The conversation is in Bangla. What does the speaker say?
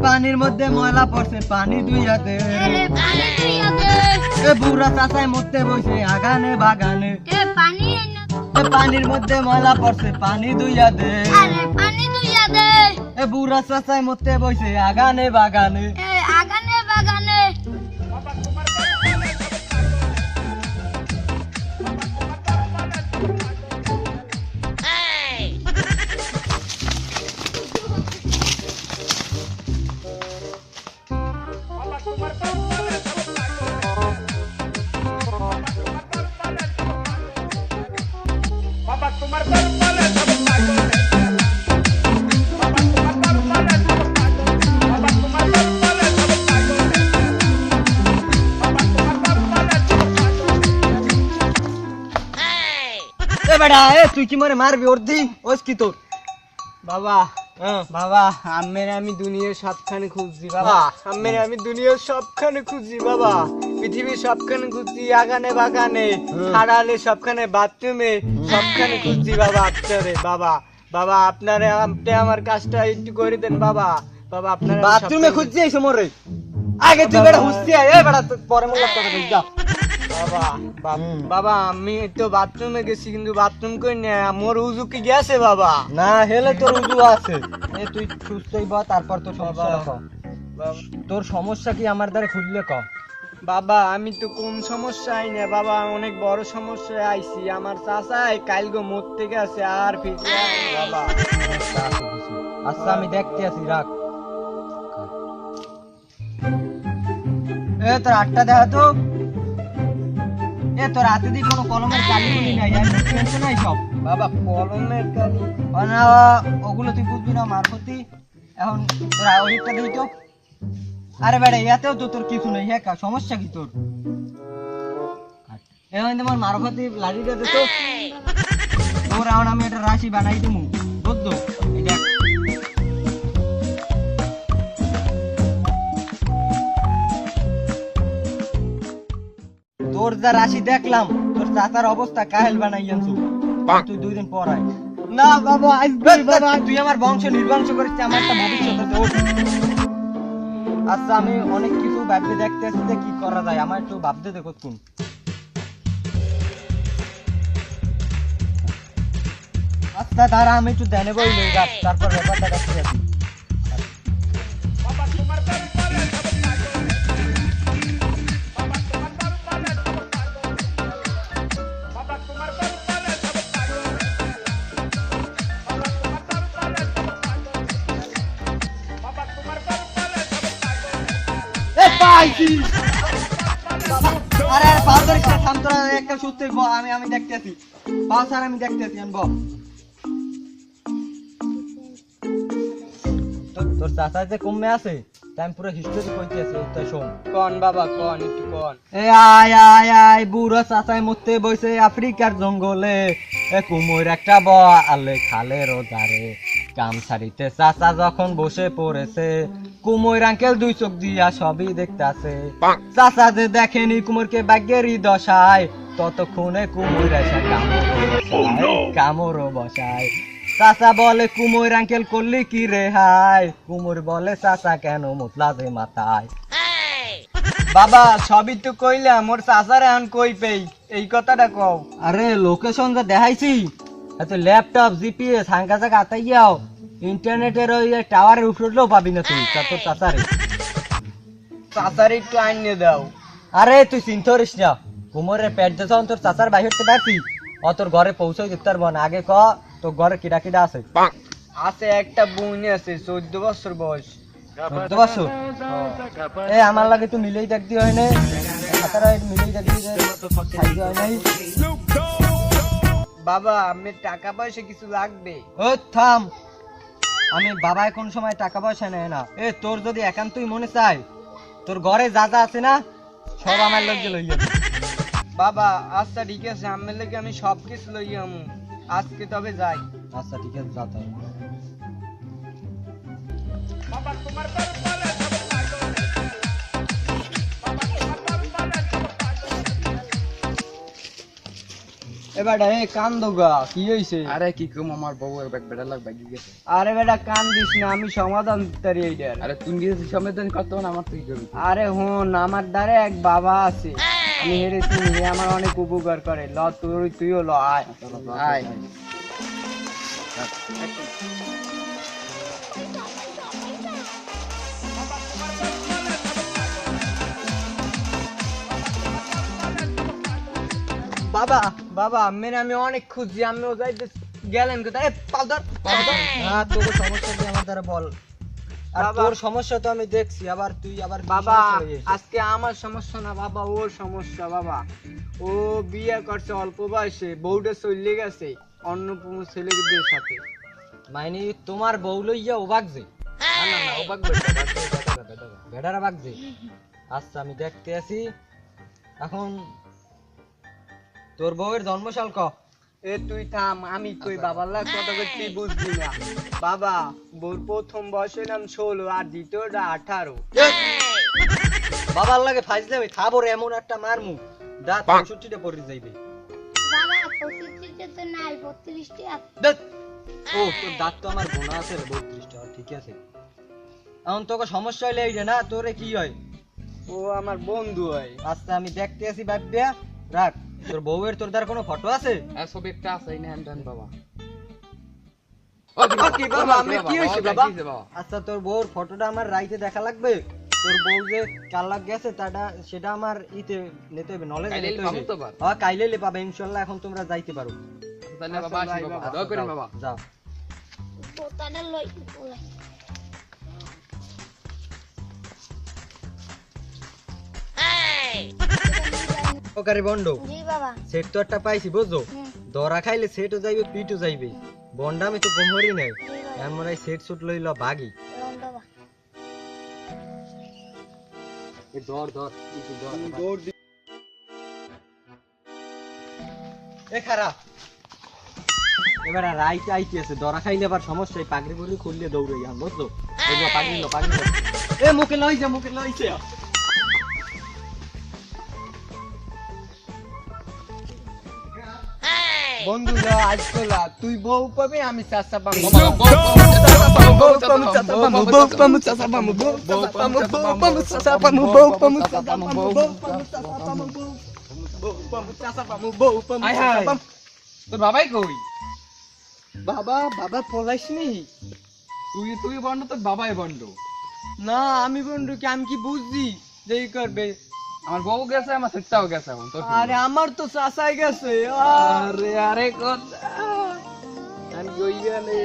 পানির মধ্যে ময়লা পড়ছে পানি দুইয়া দে এ বুড়া চাচাই মরতে বসে আগানে বাগানে পানির মধ্যে ময়লা পড়ছে পানি দুইয়া দে এ বুড়া চাচাই মরতে বসে আগানে বাগানে তুই কি মরে মারবি ওর দিন ওস কি তোর বাবা বাবা আমি দুনিয়ার সবখানে খুঁজছি বাবা আমি দুনিয়ার সবখানে খুঁজছি বাবা পৃথিবীর সবখানে খুঁজছি আগানে বাগানে হারালে সবখানে বাথরুমে সবখানে খুঁজছি বাবা আপনারে বাবা বাবা আপনারে আপনি আমার কাজটা একটু করে দেন বাবা বাবা আপনার বাথরুমে খুঁজছি এই সময় আগে তুই বেটা হুসছি এ বেটা পরে মোল্লা কথা কই যা বাবা বাবা আমি তো বাথরুমে গেছি কিন্তু বাথরুম কই না মোর উজু কি গেছে বাবা না হেলে তোর উজু আছে এ তুই সুস্থই বা তারপর তো সমস্যা ক তোর সমস্যা কি আমার দ্বারা খুললে ক বাবা আমি তো কোন সমস্যা আই না বাবা অনেক বড় সমস্যায় আইছি আমার চাচাই কালগো মরতে গেছে আর ফিরে বাবা আচ্ছা আমি দেখতে আছি রাখ এ তোর আটটা দেখা তো এ তোর হাতে দি কোনো কলমের কালি নাই আর টেনশন নাই সব বাবা কলমের কালি না ওগুলো তুই বুঝবি না মারফতি এখন তোর ওইটা দেই তো আরে বেড়া ইয়াতেও তো তোর কিছু নেই হ্যাঁ সমস্যা কি তোর এখন তোমার মারফতি লাঠিটা দে তো তোর এখন আমি একটা রাশি বানাই দিমু বুঝছো এটা তোর যা রাশি দেখলাম তোর চাচার অবস্থা কাহেল বানাই আনছু তুই 2 দিন পর আয় না বাবা আসবি বাবা তুই আমার বংশ নির্বংশ করিস আমার একটা ভবিষ্যৎ আছে আচ্ছা আমি অনেক কিছু ভাবতে দেখতে আসছি যে কি করা যায় আমার একটু ভাবতে দেখো কোন আচ্ছা দাঁড়া আমি একটু দেনে বই লই রাখ তারপর ব্যাপারটা দেখতে আসি আরে পাউডার একটা থাম তোরা একটা সুস্থ আমি দেখতে আছি পাউডার আমি দেখতে আছি আনবো তোর চাচা যে কমে আছে টাইম পুরো হিস্টরি কইতে আছে তাই শোন কোন বাবা কোন একটু কোন এ আয় আয় আয় বুড়ো চাচাই মরতে বইছে আফ্রিকার জঙ্গলে এ কুমোর একটা আলে খালের ওধারে কাম ছাড়িতে চাচা যখন বসে পড়েছে কুমোর আঙ্কেল 2 চোখ দিয়া সবই দেখতাছে চাচা যে দেখেনি কুমোরকে বাগ্যেরই দশায় ততক্ষণে কুমোর এসে কামড়ও বসায় চাচা বলে কুমোর আঙ্কেল করলি কি রে হাই কুমোর বলে চাচা কেন মুতলা যে মাথায় বাবা সবই তো কইলাম মোর চাচার এখন কই পেই এই কথাটা কও আরে লোকেশন যা দেখাইছি এত ল্যাপটপ জিপিএস হাঙ্কা জায়গা আতাইয়াও ইন্টারনেটের ওই টাওয়ারের উপরে উঠলেও পাবি না তুই তোর চাচার একটু আইনে দাও আরে তুই চিন্তা করিস না কুমোরের পেট যখন তোর চাচার বাইরে হতে পারছি ও তোর ঘরে পৌঁছাই দিতে পারবো না আগে ক তোর ঘরে কিডা কিডা আছে আছে একটা বোন আছে 14 বছর বয়স 14 বছর এ আমার লাগে তুই মিলেই দেখ দি হয় না হাতারা মিলেই দেখ দি খাইতে হয় নাই বাবা আমি টাকা পয়সা কিছু লাগবে ও থাম আমি বাবা কোন সময় টাকা পয়সা নেয় না এ তোর যদি একান্তই মনে চাই তোর ঘরে যা যা আছে না সব আমার লগে লইয়া বাবা আচ্ছা ঠিক আছে আমার লগে আমি সবকিছু লইয়া আমু আজকে তবে যাই আচ্ছা ঠিক আছে যা তাই বাবা তোমার এবারে কান্দোগা কি হইছে? আরে কি কম আমার বউ এক বেটা লাগ ভাগি গেছে। আরে বেটা কান্দিস না, আমি সমাধান দিতারি এইটার। আরে তুই গিয়েছিস সমাধান করতে না আমার তুই করবি। আরে হন, আমার দ্বারে এক বাবা আছে, আমি হেরে চিনি, হে আমার অনেক উপকার করে। ল তুইও ল, আয় আয় বাবা। বাবা মেরে আমি অনেক খুঁজছি, আমিও যাইতে গেলেন কোথায়? পাউডার না তোর সমস্যা কি আমার দ্বারা বল। আর বাবা। তোর সমস্যা তো আমি দেখছি, আবার তুই আবার কি বাবা সমস্যা হয়ে গেছে? আজকে আমার সমস্যা না বাবা, ওর সমস্যা বাবা। ও বিয়ে করছে অল্প বয়সে, বউটা চলে গেছে অন্য কোনো ছেলেদের সাথে। মাইনি তোমার বউ লইয়া ও বাগছে? না না না, ও বাগবে ভেড়ারা বাগছে। আচ্ছা আমি দেখতে আছি। এখন তোর বউয়ের জন্মসাল ক? এ তুই থাম, আমি কই বাবার লাগ কথা কই, তুই বুঝবি না। বাবা বউর প্রথম বয়সের নাম 16 আর দ্বিতীয়টা 18। বাবার লাগে ফাইজলে আমি খাবো রে, এমন একটা মারমু দাঁত 65টা পড়ে যাইবে। বাবা 25টা তো নাই, 32টা আছে। দেখ, ও তোর দাঁত তো আমার গোনা আছে রে, 32টা ঠিক আছে। এখন তোকে সমস্যা হইলে এই যে না তোরে কি হয়? ও আমার বন্ধু হয়। আচ্ছা আমি দেখতে আছি বাপ্পিয়া, রাখ। তোর বউয়ের তোর দ্বার কোনো ফটো আছে? আর সব একটা আছে না হ্যান্ডান বাবা। কি বাবা, আমি কি হইছে বাবা? আচ্ছা তোর বউর ফটোটা আমার রাইতে দেখা লাগবে। তোর বউ যে কাল গেছে সেটা আমার ইতে নিতে হবে, নলেজ কাইলে নিতে পাবো হবে। তো বার। হ্যাঁ কাইলে পাবে ইনশাআল্লাহ। এখন তোমরা যাইতে পারো। তাহলে বাবা আসি বাবা, দোয়া করেন বাবা। যাও। বোতাটা লই বলে। ওকারে বন্ড, জি বাবা। সেট তো একটা পাইছি বুঝছো? হুম। দরা খাইলে সেটও যাইবে পিটও যাইবে। বন্ডা আমি তো কোমরই নাই, জি বাবা। এমন এই সেট সুট লইল ভাগি। রং বাবা। ধর ধর দৌড় দি। এ খারা এবার রাইতে আইতে আছে, দরা খাইলে আবার সমস্যা, এই পাগড়ি পুগড়ি খুললে দৌড়ে যান বুঝছো? পাগড়ি লো পাগড়ি লো। এ মুখে লইছে মুখে লইছে। বন্ধু যা আজ তোলা, তুই বউ পাবি, আমি চাচা পাবো। আয় হায় তোর বাবাই কই? বাবা বাবা পলাইসনি? তুই বন্ধ, তোর বাবাই বন্ধ। না আমি বন্ধু কি, আমি কি বুঝছি যে ই করবে? আমার বউ গেছে, আমার সেটাও গেছে এখন তোর। আরে আমার তো চাচাই গেছে। আরে আরে কথা আমি কই গেলে